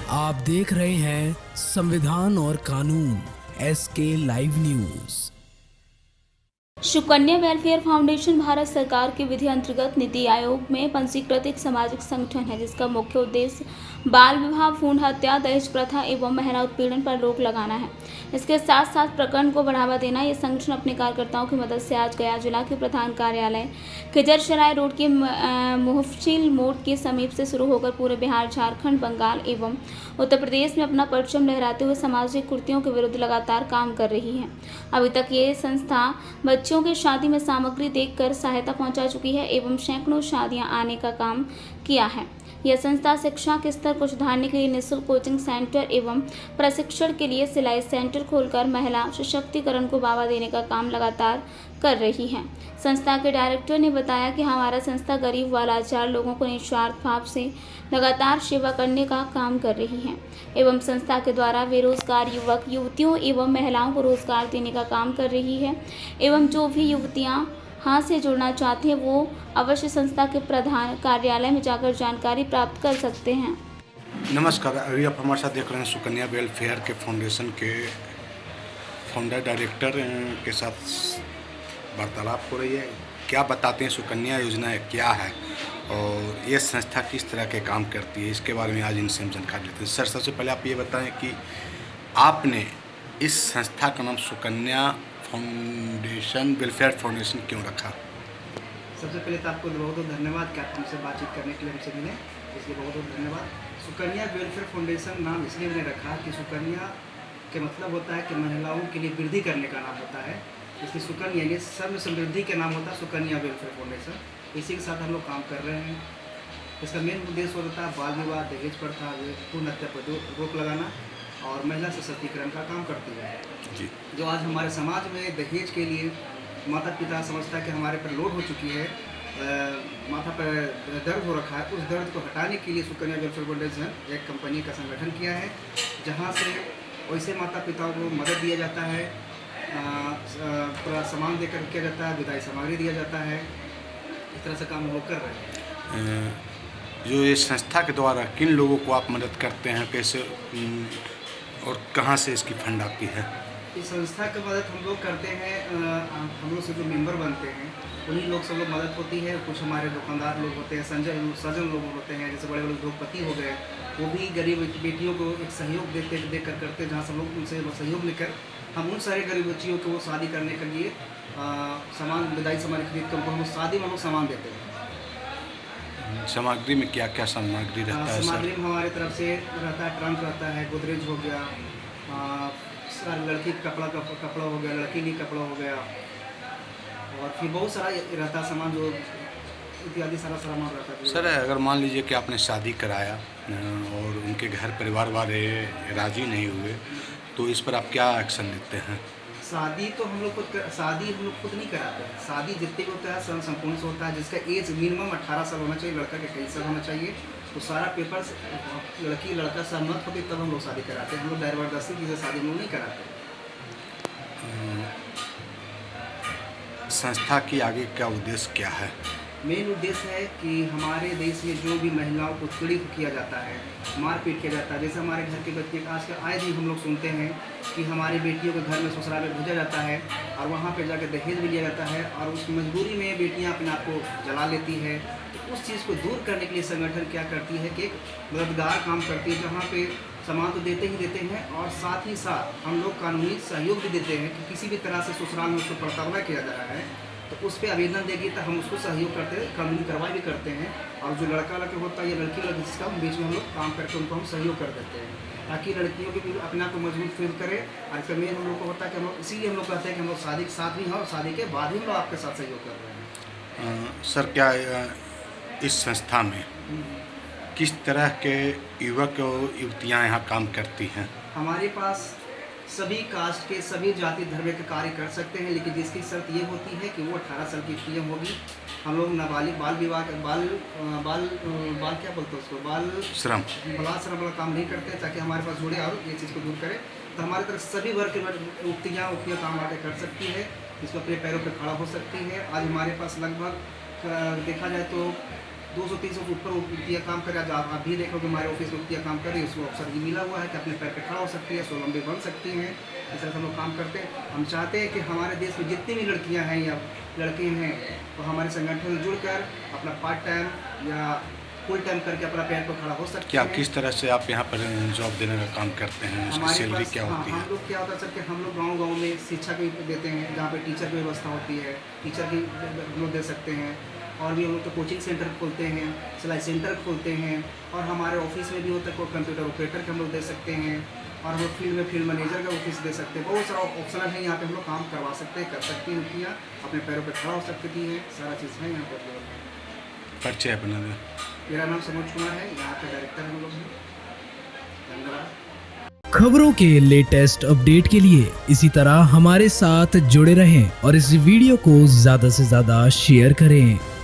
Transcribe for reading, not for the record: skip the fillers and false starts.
आप देख रहे हैं संविधान और कानून SK live news. Sukanya welfare foundation Bharat सरकार की विधि अंतर्गत नीति आयोग में पंजीकृत एक सामाजिक संगठन है, जिसका मुख्य उद्देश्य बाल विवाह, भ्रूण हत्या, दहेज प्रथा एवं महिला उत्पीड़न पर रोक लगाना है। इसके साथ साथ प्रकरण को बढ़ावा देना। ये संगठन अपने कार्यकर्ताओं की मदद से आज गया जिला के प्रधान कार्यालय खिजरसराय रोड के मुहफचिल मोड़ के समीप से शुरू होकर पूरे बिहार, झारखंड, बंगाल एवं उत्तर प्रदेश में अपना परचम लहराते हुए सामाजिक कुरीतियों के विरुद्ध लगातार काम कर रही है। अभी तक ये संस्था बच्चों की शादी में सामग्री देकर सहायता पहुंचा चुकी है एवं सैकड़ों शादियां आने का काम किया है। यह संस्था शिक्षा के स्तर को सुधारने के लिए निःशुल्क कोचिंग सेंटर एवं प्रशिक्षण के लिए सिलाई सेंटर खोलकर महिला सशक्तिकरण को बढ़ावा देने का काम लगातार कर रही है। संस्था के डायरेक्टर ने बताया कि हमारा संस्था गरीब व लाचार लोगों को निस्वार्थ भाव से लगातार सेवा करने का काम कर रही है एवं संस्था के द्वारा बेरोजगार युवक युवतियों एवं महिलाओं को रोजगार देने का काम कर रही है एवं जो भी युवतियां हाथ से जुड़ना चाहते हैं वो अवश्य संस्था के प्रधान कार्यालय में जाकर जानकारी प्राप्त कर सकते हैं। नमस्कार, अभी आप हमारे साथ देख रहे हैं सुकन्या वेलफेयर के फाउंडेशन के फाउंडर डायरेक्टर के साथ वार्तालाप हो रही है। क्या बताते हैं सुकन्या योजना क्या है और ये संस्था किस तरह के काम करती है, इसके बारे में आज इनसे हम जानकारी लेते हैं। सर, सबसे पहले आप ये बताएं कि आपने इस संस्था का नाम सुकन्या फाउंडेशन वेलफेयर फाउंडेशन क्यों रखा? सबसे पहले तो आपको बहुत बहुत धन्यवाद कि आप हमसे बातचीत करने के लिए हमसे मिले, इसलिए बहुत बहुत धन्यवाद। सुकन्या वेलफेयर फाउंडेशन नाम इसलिए मैंने रखा कि सुकन्या के मतलब होता है कि महिलाओं के लिए वृद्धि करने का नाम होता है, इसलिए सुकन्या ये सर्व समृद्धि के नाम होता है सुकन्या वेलफेयर फाउंडेशन। इसी के साथ हम लोग काम कर रहे हैं। इसका मेन उद्देश्य होता है बाल विवाह, दहेज प्रथा, भ्रूण हत्या पर रोक लगाना और महिला सशक्तिकरण का काम करती है जी। जो आज हमारे समाज में दहेज के लिए माता पिता समझता है कि हमारे पर लोड हो चुकी है, माथा पर दर्द हो रखा है, उस दर्द को हटाने के लिए सुकन्या वेलफेयर फाउंडेशन एक कंपनी का संगठन किया है, जहां से वैसे माता पिताओं को मदद दिया जाता है, पूरा सामान देकर किया जाता है, विदाई सामग्री दिया जाता है। इस तरह से काम हम लोग कर रहे हैं। जो ये संस्था के द्वारा किन लोगों को आप मदद करते हैं, कैसे और कहाँ से इसकी फंड आती है? इस संस्था की मदद हम लोग करते हैं, हम लोग से जो मेंबर बनते हैं उन्हीं लोग सब लोग मदद होती है। कुछ हमारे दुकानदार लोग होते हैं, सज्जन लोग होते हैं, जैसे बड़े बड़े उद्योगपति हो गए, वो भी गरीब बेटियों को एक सहयोग देकर करते हैं, जहाँ सब लोग उनसे सहयोग लेकर हम उन सारे गरीब बच्चियों को शादी करने के लिए सामान, विदाई सामान खरीद कर हम शादी में हम लोग सामान देते हैं। सामग्री में क्या क्या सामग्री रहता है? सामग्री में हमारी तरफ से रहता है, ट्रंक रहता है, गोदरेज हो गया, लड़की कपड़ा हो गया, लड़की की कपड़ा हो गया, और फिर बहुत सारा रहता है सामान, जो इत्यादि सारा सामान रहता है। सर, अगर मान लीजिए कि आपने शादी कराया और उनके घर परिवार वाले राजी नहीं हुए, तो इस पर आप क्या एक्शन लेते हैं? शादी तो हम लोग खुद नहीं कराते हैं। शादी जितने भी होता है संपूर्ण से होता है, जिसका एज मिनिमम 18 साल होना चाहिए, लड़का के 23 साल होना चाहिए, तो सारा पेपर्स लड़की लड़का सहमत होती तब हम लोग शादी कराते हैं। हम लोग जबरदस्ती की शादी हम लोग नहीं कराते। संस्था की आगे क्या उद्देश्य क्या है? मेन उद्देश्य है कि हमारे देश में जो भी महिलाओं को पीड़ित किया जाता है, मारपीट किया जाता है, जैसे हमारे घर के बच्चे आजकल आए दिन हम लोग सुनते हैं कि हमारी बेटियों को घर में ससुराल में भेजा जाता है और वहाँ पे जाकर दहेज भी लिया जाता है और उस मजबूरी में बेटियाँ अपने आप को जला लेती है। तो उस चीज़ को दूर करने के लिए संगठन क्या करती है कि एक मददगार काम करती है, जहाँ पे सामान तो देते ही देते हैं और साथ ही साथ हम लोग कानूनी सहयोग भी देते हैं कि किसी भी तरह से ससुराल में उसको प्रताड़ना किया जा रहा है तो उस पर आवेदन देगी तो हम उसको सहयोग करते हैं, कानूनी कार्रवाई भी करते हैं। और जो लड़का लड़के होता है या लड़की लड़की जिसका हम बीच में हम लोग काम करके उनको हम सहयोग कर देते हैं, ताकि लड़कियों के भी अपने आप को मजबूत फील करें। और इसका मेन हम लोग को होता है कि हम लोग इसीलिए हम लोग कहते हैं कि हम लोग शादी के साथ भी हैं और शादी के बाद ही हम लोग आपके साथ सहयोग कर रहे हैं। सर, क्या इस संस्था में किस तरह के युवक और युवतियाँ यहाँ काम करती हैं? हमारे पास सभी कास्ट के, सभी जाति धर्म के कार्य कर सकते हैं, लेकिन जिसकी शर्त ये होती है कि वो 18 साल की पीएम होगी। हम लोग नाबालिग बाल विवाह बाल क्या बोलते हैं उसको, बाल श्रम वाला काम नहीं करते, ताकि हमारे पास जुड़े और ये चीज़ को दूर करें। तो हमारे तरफ सभी वर्ग के युवतियाँ काम आके कर सकती है, इसको अपने पैरों पर खड़ा हो सकती है। आज हमारे पास लगभग देखा जाए तो 200-300 फुट पर वो व्यक्तियाँ काम कर रहा है। आप भी देख लो कि हमारे ऑफिस में व्यक्तियाँ काम कर रही है, उसको अवसर भी मिला हुआ है कि अपने पैर पे खड़ा हो सकती है, स्वावलंबी बन सकती हैं। इस तरह से हम लोग काम करते हैं। हम चाहते हैं कि हमारे देश में जितनी भी लड़कियाँ हैं या लड़के हैं वो हमारे संगठन में जुड़कर अपना पार्ट टाइम या फुल टाइम करके अपना पैर पर खड़ा हो सकते क्या हैं। किस तरह से आप यहाँ पर जॉब देने का काम करते हैं, उसकी हमारे सैलरी पास क्या होती है? हम लोग क्या होता है सर कि हम लोग गांव-गांव में शिक्षा भी देते हैं, जहाँ पे टीचर की व्यवस्था होती है, टीचर की हम लोग दे सकते हैं। और भी हम लोग तो कोचिंग सेंटर खोलते हैं, सिलाई सेंटर खोलते हैं, और हमारे ऑफिस में भी होता है, कोई कंप्यूटर ऑपरेटर के हम लोग दे सकते हैं, और हम लोग फील्ड में फील्ड मैनेजर का ऑफिस दे सकते हैं। बहुत सारा ऑप्शनल है, यहाँ पे हम लोग काम करवा सकते हैं, कर सकती हैं लड़कियाँ, अपने पैरों पर खड़ा हो सकती हैं, सारा चीज़ है यहाँ पर। परिचय अपना दें। मेरा नाम सनोज कुमार है, यहाँ के डायरेक्टर हम लोग हैं। धन्यवाद। खबरों के लेटेस्ट अपडेट के लिए इसी तरह हमारे साथ जुड़े रहें और इस वीडियो को ज्यादा से ज्यादा शेयर करें।